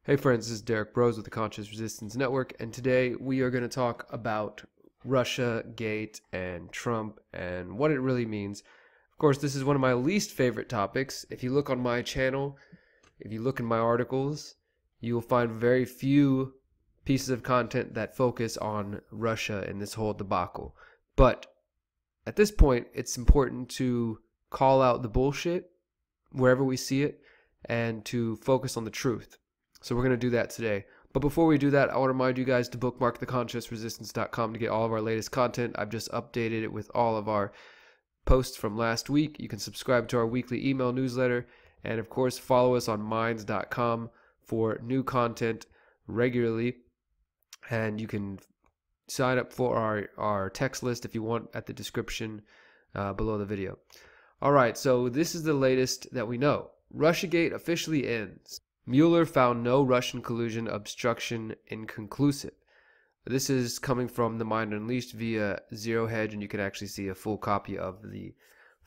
Hey friends, this is Derrick Broze with the Conscious Resistance Network, and today we are going to talk about Russia Gate and Trump and what it really means. Of course, this is one of my least favorite topics. If you look on my channel, if you look in my articles, you will find very few pieces of content that focus on Russia and this whole debacle. But at this point, it's important to call out the bullshit wherever we see it and to focus on the truth. So we're going to do that today. But before we do that, I want to remind you guys to bookmark theconsciousresistance.com to get all of our latest content. I've just updated it with all of our posts from last week. You can subscribe to our weekly email newsletter. And of course, follow us on minds.com for new content regularly. And you can sign up for our text list if you want at the description below the video. All right, so this is the latest that we know. Russiagate officially ends. Mueller found no Russian collusion obstruction inconclusive. This is coming from The Mind Unleashed via Zero Hedge, and you can actually see a full copy of the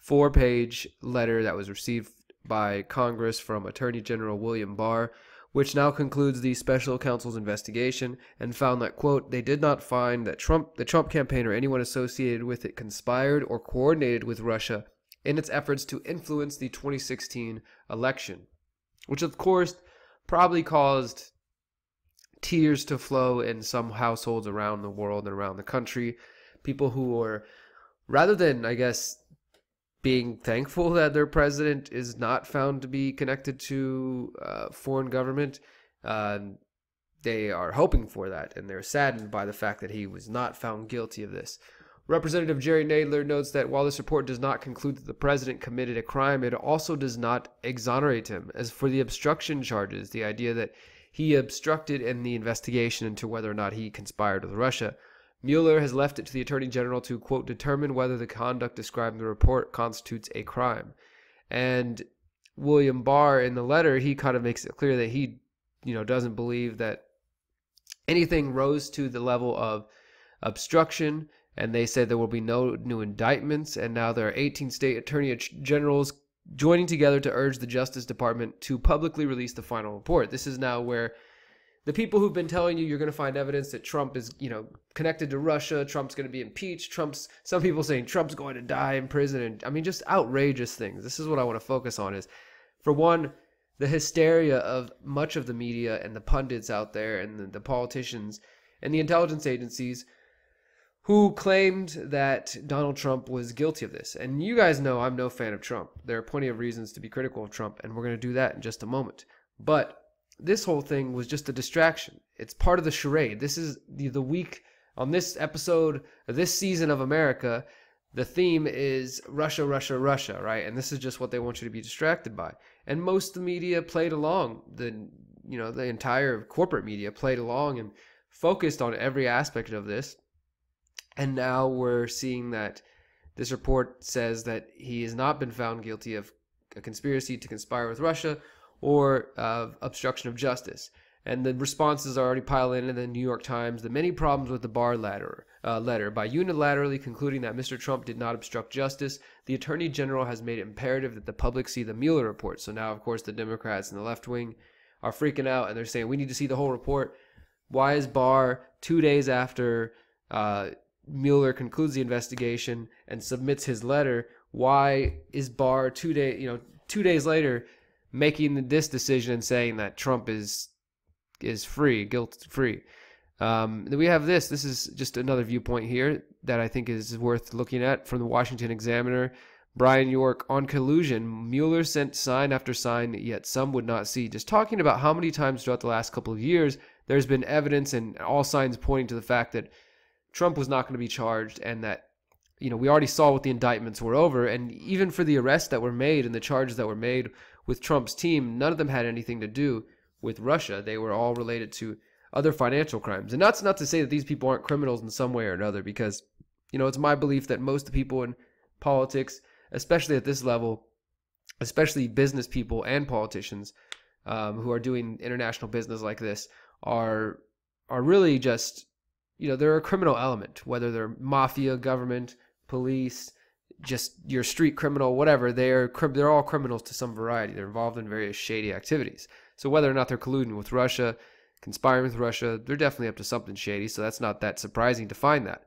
4-page letter that was received by Congress from Attorney General William Barr, which now concludes the special counsel's investigation and found that, quote, they did not find that the Trump campaign or anyone associated with it conspired or coordinated with Russia in its efforts to influence the 2016 election, which of course probably caused tears to flow in some households around the world and around the country. People who were, rather than, I guess, being thankful that their president is not found to be connected to foreign government, they are hoping for that, and they're saddened by the fact that he was not found guilty of this. Representative Jerry Nadler notes that while this report does not conclude that the president committed a crime, it also does not exonerate him. As for the obstruction charges, the idea that he obstructed in the investigation into whether or not he conspired with Russia, Mueller has left it to the Attorney General to, quote, determine whether the conduct described in the report constitutes a crime. And William Barr, in the letter, he kind of makes it clear that he, doesn't believe that anything rose to the level of obstruction. And they said there will be no new indictments. And now there are 18 state attorney generals joining together to urge the Justice Department to publicly release the final report. This is now where the people who've been telling you you're going to find evidence that Trump is, connected to Russia, Trump's going to be impeached, some people saying Trump's going to die in prison. And I mean, just outrageous things. This is what I want to focus on is, for one, the hysteria of much of the media and the pundits out there and the politicians and the intelligence agencies who claimed that Donald Trump was guilty of this. And you guys know I'm no fan of Trump. There are plenty of reasons to be critical of Trump, and we're going to do that in just a moment. But this whole thing was just a distraction. It's part of the charade. This is the week on this episode of this season of America. The theme is Russia, Russia, Russia, right? And this is just what they want you to be distracted by. And most of the media played along. The entire corporate media played along and focused on every aspect of this. And now we're seeing that this report says that he has not been found guilty of a conspiracy to conspire with Russia or of obstruction of justice. And the responses are already piling in the New York Times. The many problems with the Barr letter. By unilaterally concluding that Mr. Trump did not obstruct justice, the Attorney General has made it imperative that the public see the Mueller report. So now, of course, the Democrats and the left wing are freaking out, and they're saying, we need to see the whole report. Why is Barr, 2 days after Mueller concludes the investigation and submits his letter, why is Barr 2 days later making this decision and saying that Trump is free, guilt-free? Then we have this. This is just another viewpoint here that I think is worth looking at from the Washington Examiner. Brian York, on collusion, Mueller sent sign after sign, yet some would not see. Just talking about how many times throughout the last couple of years there's been evidence and all signs pointing to the fact that Trump was not going to be charged, and that, we already saw what the indictments were over. And even for the arrests that were made and the charges that were made with Trump's team, none of them had anything to do with Russia. They were all related to other financial crimes. And that's not to say that these people aren't criminals in some way or another, because, it's my belief that most of the people in politics, especially at this level, especially business people and politicians who are doing international business like this, are really just, they're a criminal element, whether they're mafia, government, police, just your street criminal, whatever. They're all criminals to some variety. They're involved in various shady activities. So whether or not they're colluding with Russia, conspiring with Russia, they're definitely up to something shady. So that's not that surprising to find that.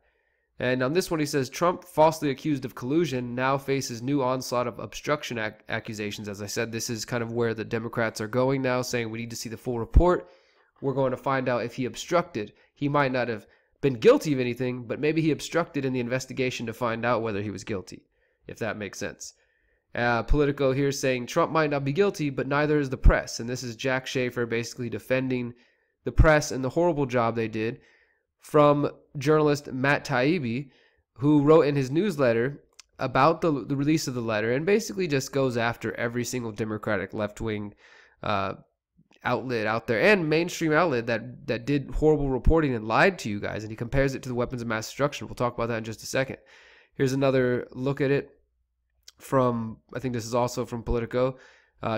And on this one, he says, Trump, falsely accused of collusion, now faces new onslaught of obstruction accusations. As I said, this is kind of where the Democrats are going now, saying we need to see the full report. We're going to find out if he obstructed. He might not have been guilty of anything, but maybe he obstructed in the investigation to find out whether he was guilty, if that makes sense. Politico here saying Trump might not be guilty, but neither is the press. And this is Jack Schaefer basically defending the press and the horrible job they did, from journalist Matt Taibbi, who wrote in his newsletter about the release of the letter and basically just goes after every single Democratic left-wing outlet out there and mainstream outlet that did horrible reporting and lied to you guys. And he compares it to the weapons of mass destruction. We'll talk about that in just a second. Here's another look at it from, I think this is also from Politico.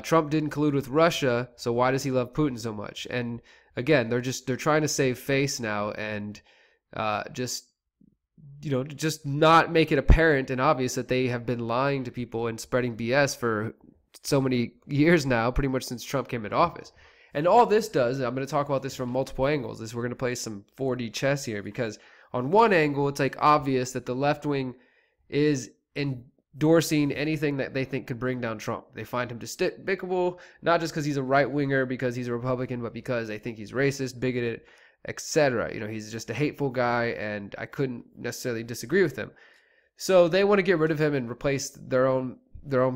Trump didn't collude with Russia, so why does he love Putin so much? And again, they're trying to save face now and just not make it apparent and obvious that they have been lying to people and spreading BS for so many years now, pretty much since Trump came into office. And all this does, and I'm going to talk about this from multiple angles, is we're going to play some 4D chess here, because on one angle, it's like obvious that the left wing is endorsing anything that they think could bring down Trump. They find him despicable, not just because he's a right-winger, because he's a Republican, but because they think he's racist, bigoted, etc. He's just a hateful guy, and I couldn't necessarily disagree with him. So they want to get rid of him and replace their own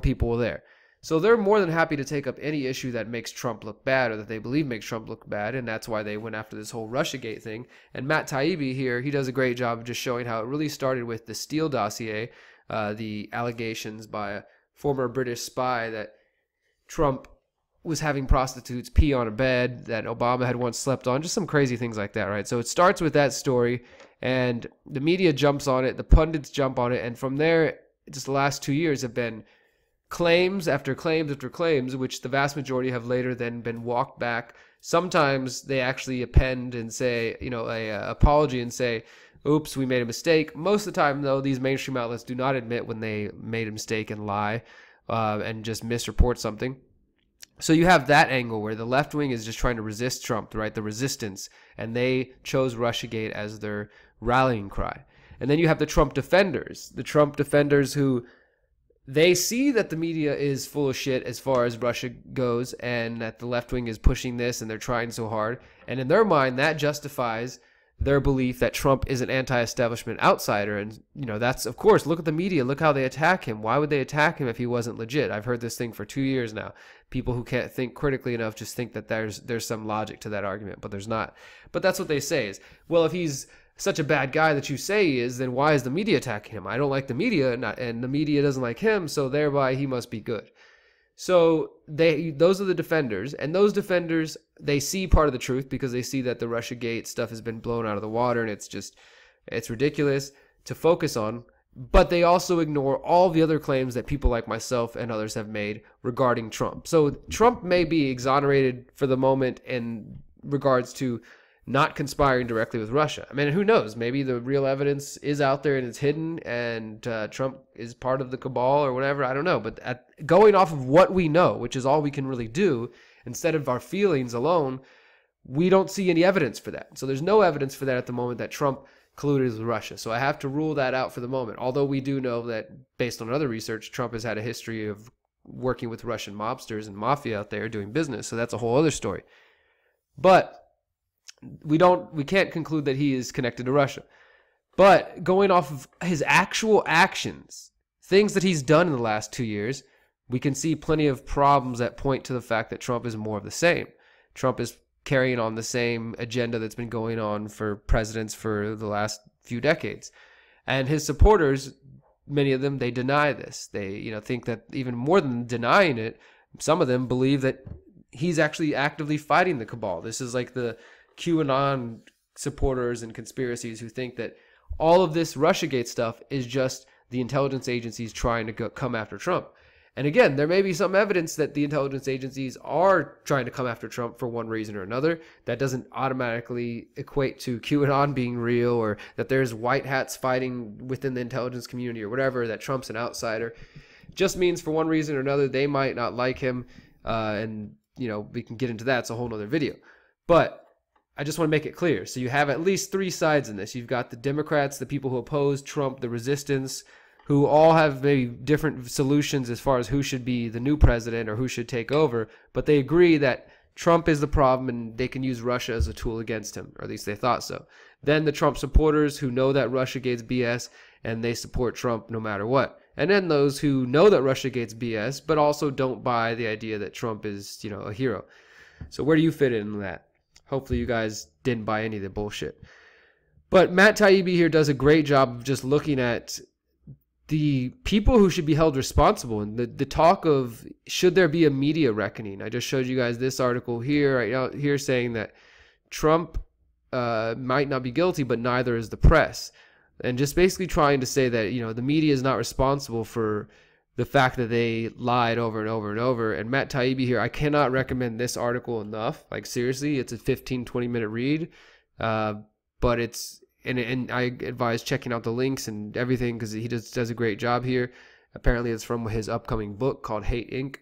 people there. So they're more than happy to take up any issue that makes Trump look bad or that they believe makes Trump look bad, and that's why they went after this whole Russiagate thing. And Matt Taibbi here, he does a great job of just showing how it really started with the Steele dossier, the allegations by a former British spy that Trump was having prostitutes pee on a bed that Obama had once slept on, just some crazy things like that, right? So it starts with that story, and the media jumps on it, the pundits jump on it, and from there, just the last 2 years have been claims after claims after claims, which the vast majority have later then been walked back. Sometimes they actually append and say, a apology and say, oops, we made a mistake. Most of the time, though, these mainstream outlets do not admit when they made a mistake and lie and just misreport something. So you have that angle where the left wing is just trying to resist Trump, right? The resistance, and they chose Russiagate as their rallying cry. And then you have the Trump defenders who they see that the media is full of shit as far as Russia goes, and that the left wing is pushing this and they're trying so hard. And in their mind, that justifies their belief that Trump is an anti-establishment outsider. And, that's, of course, look at the media. Look how they attack him. Why would they attack him if he wasn't legit? I've heard this thing for 2 years now. People who can't think critically enough just think that there's some logic to that argument, but there's not. But that's what they say is, well, if he's such a bad guy that you say he is, then why is the media attacking him? I don't like the media, and the media doesn't like him, so thereby he must be good. So those are the defenders, and those defenders, they see part of the truth because they see that the Russiagate stuff has been blown out of the water, and it's ridiculous to focus on. But they also ignore all the other claims that people like myself and others have made regarding Trump. So Trump may be exonerated for the moment in regards to not conspiring directly with Russia. I mean, who knows? Maybe the real evidence is out there and it's hidden, and Trump is part of the cabal or whatever. I don't know. But going off of what we know, which is all we can really do, instead of our feelings alone, we don't see any evidence for that. So there's no evidence for that at the moment that Trump colluded with Russia. So I have to rule that out for the moment. Although we do know that, based on other research, Trump has had a history of working with Russian mobsters and mafia out there doing business. So that's a whole other story. But we can't conclude that he is connected to Russia. But going off of his actual actions, things that he's done in the last 2 years, we can see plenty of problems that point to the fact that Trump is more of the same. Trump is carrying on the same agenda that's been going on for presidents for the last few decades. And his supporters, many of them, they deny this. They, think that even more than denying it, some of them believe that he's actually actively fighting the cabal. This is like the QAnon supporters and conspiracies who think that all of this Russiagate stuff is just the intelligence agencies trying to come after Trump. And again, there may be some evidence that the intelligence agencies are trying to come after Trump for one reason or another. That doesn't automatically equate to QAnon being real, or that there's white hats fighting within the intelligence community or whatever, that Trump's an outsider. It just means for one reason or another, they might not like him, and we can get into that. It's a whole nother video. But I just want to make it clear. So you have at least three sides in this. You've got the Democrats, the people who oppose Trump, the resistance, who all have maybe different solutions as far as who should be the new president or who should take over. But they agree that Trump is the problem and they can use Russia as a tool against him, or at least they thought so. Then the Trump supporters who know that Russiagate's BS and they support Trump no matter what. And then those who know that Russiagate's BS but also don't buy the idea that Trump is, a hero. So where do you fit in that? Hopefully you guys didn't buy any of the bullshit. But Matt Taibbi here does a great job of just looking at the people who should be held responsible and the talk of should there be a media reckoning. I just showed you guys this article here, right out here, saying that Trump might not be guilty, but neither is the press. And just basically trying to say that, the media is not responsible for the fact that they lied over and over and over. And Matt Taibbi here, I cannot recommend this article enough. Like, seriously, it's a 15-20 minute read. But it's, and I advise checking out the links and everything because he does a great job here. Apparently it's from his upcoming book called Hate Inc.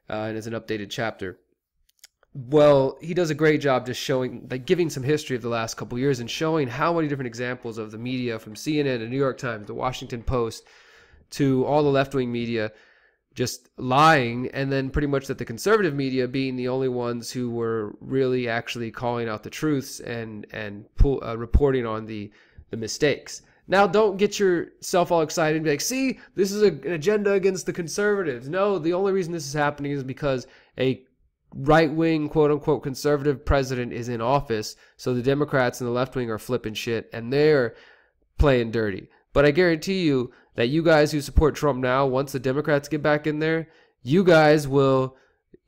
And it's an updated chapter. Well, he does a great job just showing, like, giving some history of the last couple of years and showing how many different examples of the media, from CNN, the New York Times, the Washington Post, to all the left-wing media just lying, and then pretty much that the conservative media being the only ones who were really actually calling out the truths and reporting on the mistakes. Now, don't get yourself all excited and be like, see, this is an agenda against the conservatives. No, the only reason this is happening is because a right-wing, quote-unquote, conservative president is in office, so the Democrats and the left-wing are flipping shit, and they're playing dirty. But I guarantee you that you guys who support Trump now, once the Democrats get back in there, you guys will,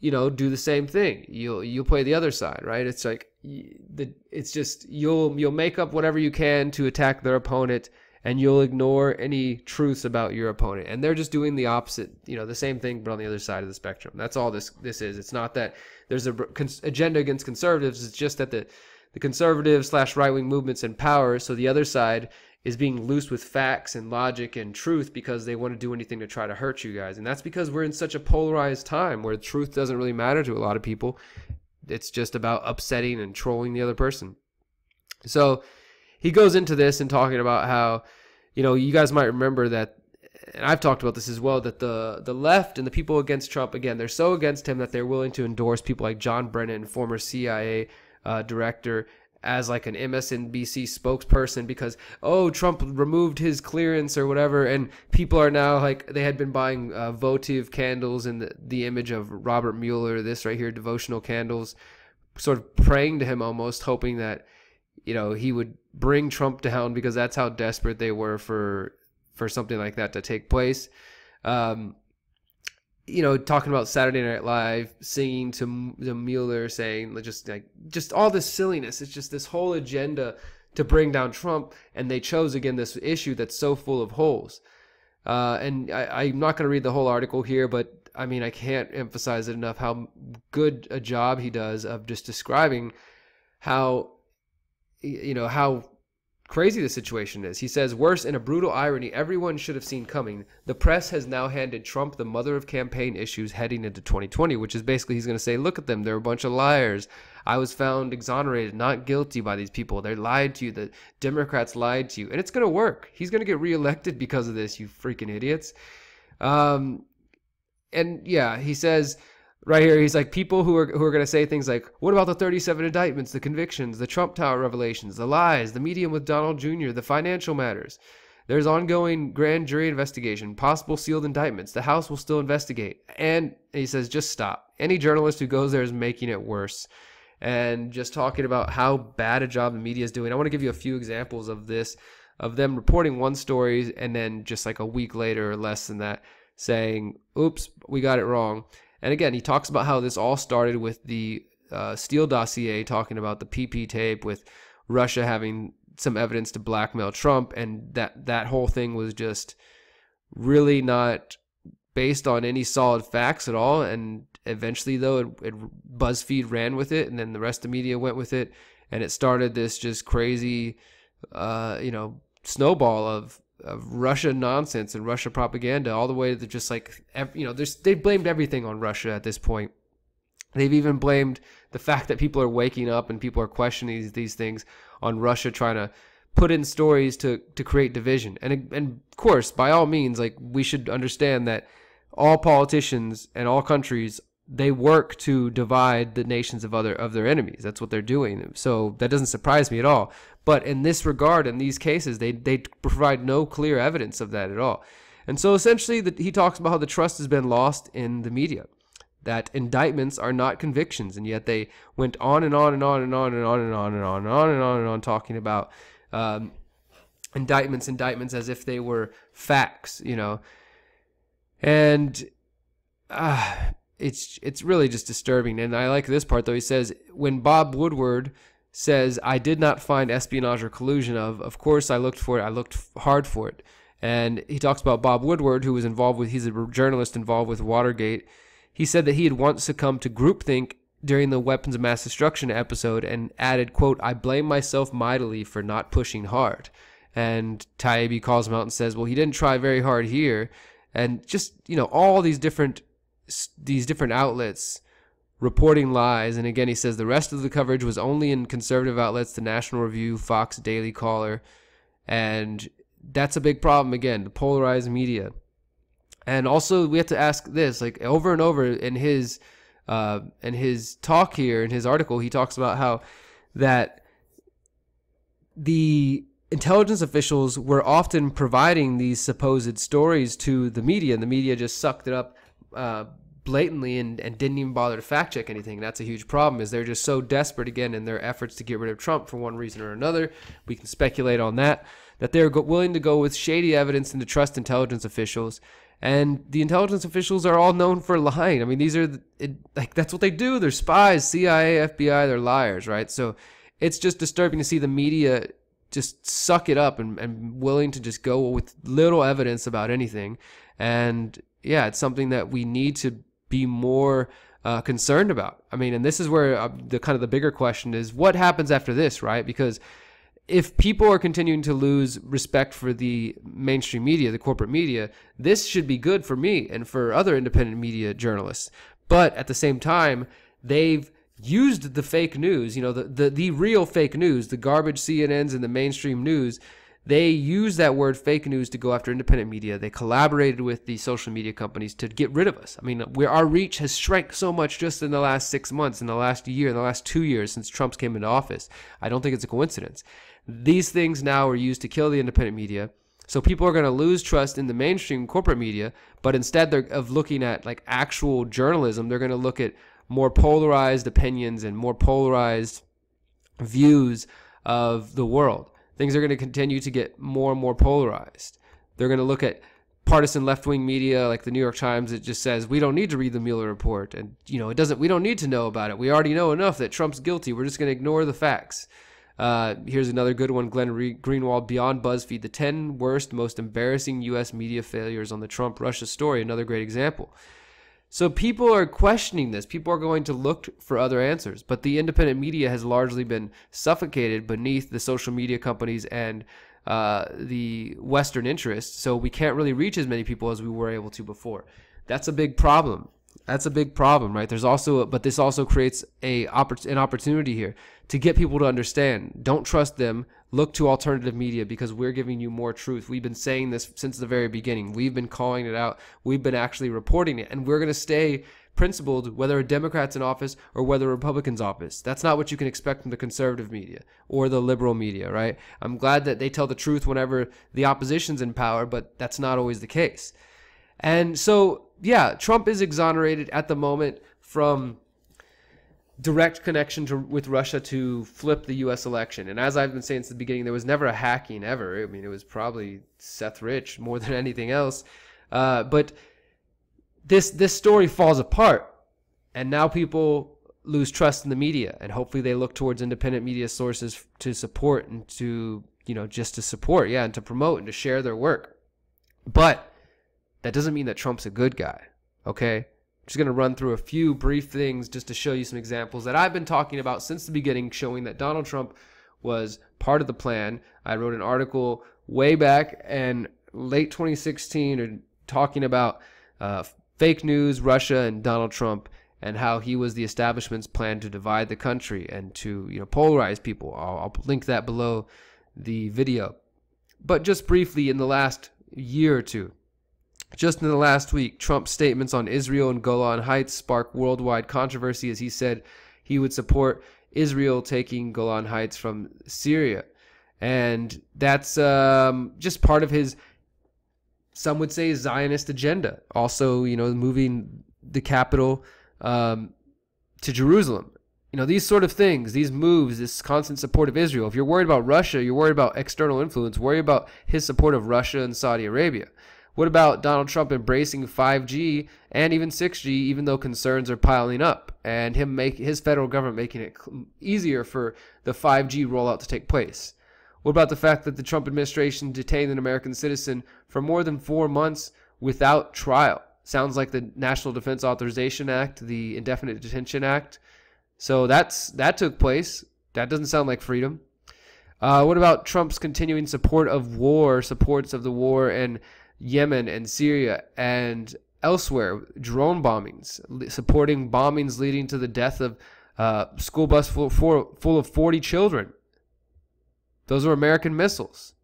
do the same thing. You'll play the other side, right? It's like, it's just, you'll make up whatever you can to attack their opponent, and you'll ignore any truths about your opponent. And they're just doing the opposite, the same thing, but on the other side of the spectrum. That's all this is. It's not that there's an agenda against conservatives. It's just that the conservative / right-wing movement's in power, so the other side is being loose with facts and logic and truth because they want to do anything to try to hurt you guys. And that's because we're in such a polarized time where truth doesn't really matter to a lot of people. It's just about upsetting and trolling the other person. So he goes into this and talking about how, you guys might remember that, and I've talked about this as well, that the left and the people against Trump, again, they're so against him that they're willing to endorse people like John Brennan, former CIA director, as like an MSNBC spokesperson because, Trump removed his clearance or whatever, and people are now like, they had been buying votive candles in the image of Robert Mueller, this right here, devotional candles, sort of praying to him almost, hoping that, he would bring Trump down because that's how desperate they were for something like that to take place. Talking about Saturday Night Live, singing to the Mueller, saying just all this silliness. It's just this whole agenda to bring down Trump, and they chose again this issue that's so full of holes. And I'm not going to read the whole article here, but I mean, I can't emphasize it enough how good a job he does of just describing how crazy the situation is. He says, worse, in a brutal irony everyone should have seen coming, the press has now handed Trump the mother of campaign issues heading into 2020, which is basically he's going to say, look at them, they're a bunch of liars. I was found exonerated, not guilty by these people. They lied to you. The Democrats lied to you. And it's going to work. He's going to get reelected because of this, you freaking idiots. And yeah, he says right here, he's like, people who are going to say things like, what about the 37 indictments, the convictions, the Trump Tower revelations, the lies, the meeting with Donald Jr., the financial matters? There's ongoing grand jury investigation, possible sealed indictments. The House will still investigate. And he says, just stop. Any journalist who goes there is making it worse. And just talking about how bad a job the media is doing. I want to give you a few examples of this, of them reporting one story and then just like a week later or less than that saying, oops, we got it wrong. And again, he talks about how this all started with the Steele dossier, talking about the PP tape with Russia having some evidence to blackmail Trump, and that whole thing was just really not based on any solid facts at all. And eventually, though, BuzzFeed ran with it, and then the rest of the media went with it, and it started this just crazy, snowball of Russia nonsense and Russia propaganda, all the way to just like, they blamed everything on Russia at this point. They've even blamed the fact that people are waking up and people are questioning these things on Russia trying to put in stories to create division. And of course, by all means, like, we should understand that all politicians and all countries, they work to divide the nations of their enemies. That's what they're doing. So that doesn't surprise me at all. But in this regard, in these cases, they provide no clear evidence of that at all. And so essentially, he talks about how the trust has been lost in the media, that indictments are not convictions, and yet they went on and on and on and on and on and on and on and on and on and on talking about indictments as if they were facts, you know. And it's really just disturbing. And I like this part, though. He says, when Bob Woodward says, I did not find espionage or collusion of course I looked for it. I looked hard for it. And he talks about Bob Woodward, who was he's a journalist involved with Watergate. He said that he had once succumbed to groupthink during the weapons of mass destruction episode and added, quote, I blame myself mightily for not pushing hard. And Taibbi calls him out and says, well, he didn't try very hard here. And just, you know, all these different outlets reporting lies. And again, he says the rest of the coverage was only in conservative outlets, the National Review, Fox, Daily Caller. And that's a big problem, again, the polarized media. And also, we have to ask this, like, over and over in his talk here, in his article, he talks about how that the intelligence officials were often providing these supposed stories to the media, and the media just sucked it up blatantly and didn't even bother to fact check anything. That's a huge problem, is they're just so desperate, again, in their efforts to get rid of Trump for one reason or another. We can speculate on that they're willing to go with shady evidence and to trust intelligence officials. And the intelligence officials are all known for lying. I mean, that's what they do. They're spies, CIA, FBI, they're liars, right? So it's just disturbing to see the media just suck it up and willing to just go with little evidence about anything. And yeah, it's something that we need to be more concerned about. I mean, and this is where the bigger question is, what happens after this, right? Because if people are continuing to lose respect for the mainstream media, the corporate media, this should be good for me and for other independent media journalists. But at the same time, they've used the fake news, you know, the real fake news, the garbage CNNs and the mainstream news. They use that word fake news to go after independent media. They collaborated with the social media companies to get rid of us. I mean, our reach has shrank so much just in the last 6 months, in the last year, in the last 2 years since Trump came into office. I don't think it's a coincidence. These things now are used to kill the independent media. So people are going to lose trust in the mainstream corporate media, but instead of looking at like actual journalism, they're going to look at more polarized opinions and more polarized views of the world. Things are going to continue to get more and more polarized. They're going to look at partisan left-wing media like the New York Times. It just says, we don't need to read the Mueller report. And, you know, we don't need to know about it. We already know enough that Trump's guilty. We're just going to ignore the facts. Here's another good one, Glenn Greenwald, Beyond BuzzFeed, the 10 worst, most embarrassing U.S. media failures on the Trump-Russia story, another great example. So people are questioning this. People are going to look for other answers. But the independent media has largely been suffocated beneath the social media companies and the Western interests. So we can't really reach as many people as we were able to before. That's a big problem. That's a big problem, right? But this also creates an opportunity here to get people to understand. Don't trust them. Look to alternative media because we're giving you more truth. We've been saying this since the very beginning. We've been calling it out. We've been actually reporting it. And we're going to stay principled whether a Democrat's in office or whether a Republican's office. That's not what you can expect from the conservative media or the liberal media, right? I'm glad that they tell the truth whenever the opposition's in power, but that's not always the case. And so, yeah, Trump is exonerated at the moment from direct connection with Russia to flip the U.S. election. And as I've been saying since the beginning, there was never a hacking ever. I mean, it was probably Seth Rich more than anything else. But this story falls apart, and now people lose trust in the media, and hopefully they look towards independent media sources to support and to, you know, just to support, and to promote and to share their work. But that doesn't mean that Trump's a good guy, okay? I'm just going to run through a few brief things just to show you some examples that I've been talking about since the beginning, showing that Donald Trump was part of the plan. I wrote an article way back in late 2016 talking about fake news, Russia, and Donald Trump. and how he was the establishment's plan to divide the country and to, polarize people. I'll link that below the video. But just briefly, in the last year or two, just in the last week, Trump's statements on Israel and Golan Heights sparked worldwide controversy, as he said he would support Israel taking Golan Heights from Syria. And that's just part of his, some would say, Zionist agenda. Also, moving the capital to Jerusalem. These sort of things, these moves, this constant support of Israel. If you're worried about Russia, you're worried about external influence, worry about his support of Russia and Saudi Arabia. What about Donald Trump embracing 5G and even 6G, even though concerns are piling up, and his federal government making it easier for the 5G rollout to take place? What about the fact that the Trump administration detained an American citizen for more than 4 months without trial? Sounds like the National Defense Authorization Act, the Indefinite Detention Act. So that took place. That doesn't sound like freedom. What about Trump's continuing supports of the war in Yemen and Syria and elsewhere, drone bombings, supporting bombings leading to the death of school bus full of 40 children? Those are American missiles.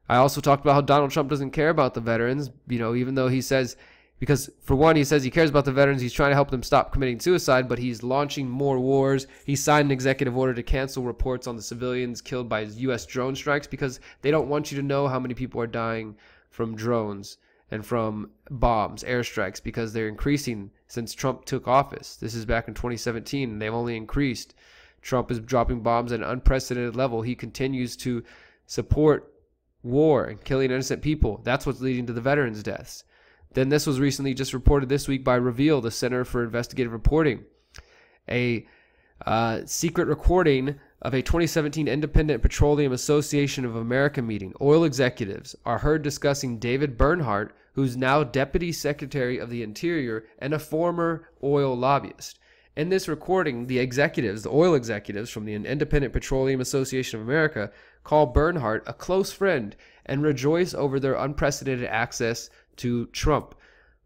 I also talked about how Donald Trump doesn't care about the veterans, even though he says, because for one, he says he cares about the veterans, he's trying to help them stop committing suicide, but he's launching more wars. He signed an executive order to cancel reports on the civilians killed by U.S. drone strikes because they don't want you to know how many people are dying from drones and from bombs, airstrikes, because they're increasing since Trump took office. This is back in 2017, and they've only increased. Trump is dropping bombs at an unprecedented level. He continues to support war and killing innocent people. That's what's leading to the veterans' deaths. Then this was recently just reported this week by Reveal, the Center for Investigative Reporting. A secret recording of a 2017 Independent Petroleum Association of America meeting. Oil executives are heard discussing David Bernhardt, who's now Deputy Secretary of the Interior and a former oil lobbyist. In this recording, the oil executives from the Independent Petroleum Association of America call Bernhardt a close friend and rejoice over their unprecedented access to Trump.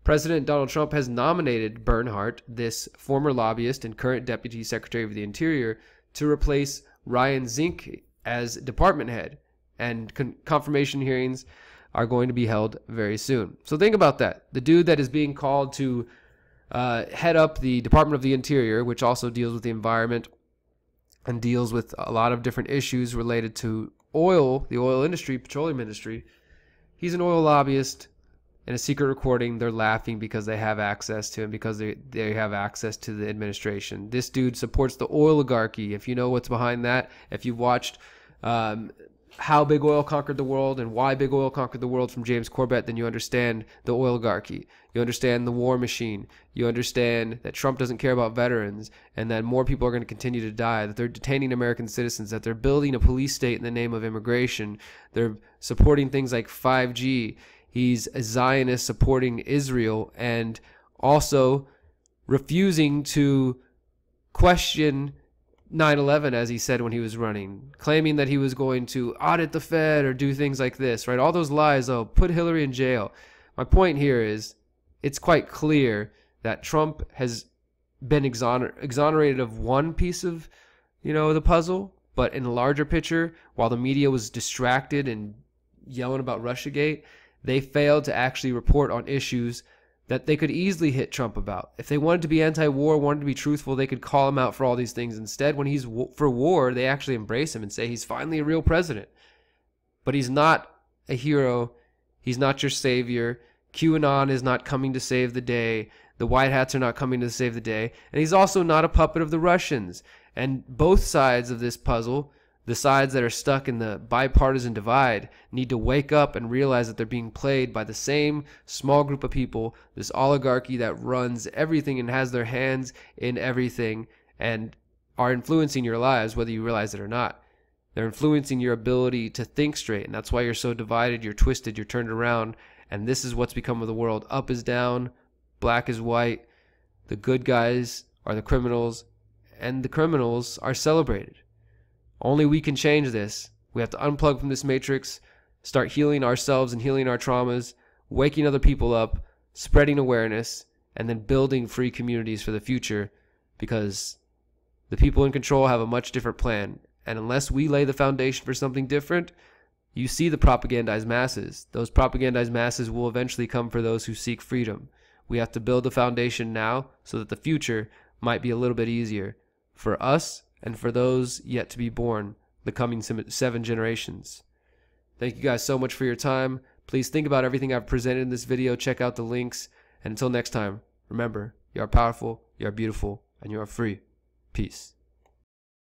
President Donald Trump has nominated Bernhardt, this former lobbyist and current Deputy Secretary of the Interior, to replace Ryan Zinke as department head, and confirmation hearings are going to be held very soon. So think about that. The dude that is being called to head up the Department of the Interior, which also deals with the environment and deals with a lot of different issues related to oil, the oil industry, petroleum industry. He's an oil lobbyist. In a secret recording, they're laughing because they have access to him, because they have access to the administration. This dude supports the oligarchy. If you know what's behind that, if you've watched How Big Oil Conquered the World and Why Big Oil Conquered the World from James Corbett, then you understand the oligarchy. You understand the war machine. You understand that Trump doesn't care about veterans and that more people are going to continue to die, that they're detaining American citizens, that they're building a police state in the name of immigration. They're supporting things like 5G. He's a Zionist supporting Israel and also refusing to question 9/11, as he said when he was running, claiming that he was going to audit the Fed or do things like this, right? All those lies, put Hillary in jail. My point here is it's quite clear that Trump has been exonerated of one piece of, the puzzle, but in the larger picture, while the media was distracted and yelling about Russiagate, they failed to actually report on issues that they could easily hit Trump about. If they wanted to be anti-war, wanted to be truthful, they could call him out for all these things. Instead, when he's for war, they actually embrace him and say he's finally a real president. But he's not a hero. He's not your savior. QAnon is not coming to save the day. The White Hats are not coming to save the day. And he's also not a puppet of the Russians. And both sides of this puzzle, the sides that are stuck in the bipartisan divide, need to wake up and realize that they're being played by the same small group of people, this oligarchy that runs everything and has their hands in everything and are influencing your lives, whether you realize it or not. They're influencing your ability to think straight, and that's why you're so divided, you're twisted, you're turned around, and this is what's become of the world. Up is down, black is white, the good guys are the criminals, and the criminals are celebrated. Only we can change this. We have to unplug from this matrix, start healing ourselves and healing our traumas, waking other people up, spreading awareness, and then building free communities for the future, because the people in control have a much different plan. And unless we lay the foundation for something different, you see the propagandized masses. Those propagandized masses will eventually come for those who seek freedom. We have to build the foundation now so that the future might be a little bit easier for us and for those yet to be born, the coming 7 generations. Thank you guys so much for your time. Please think about everything I've presented in this video. Check out the links. And until next time, remember, you are powerful, you are beautiful, and you are free. Peace.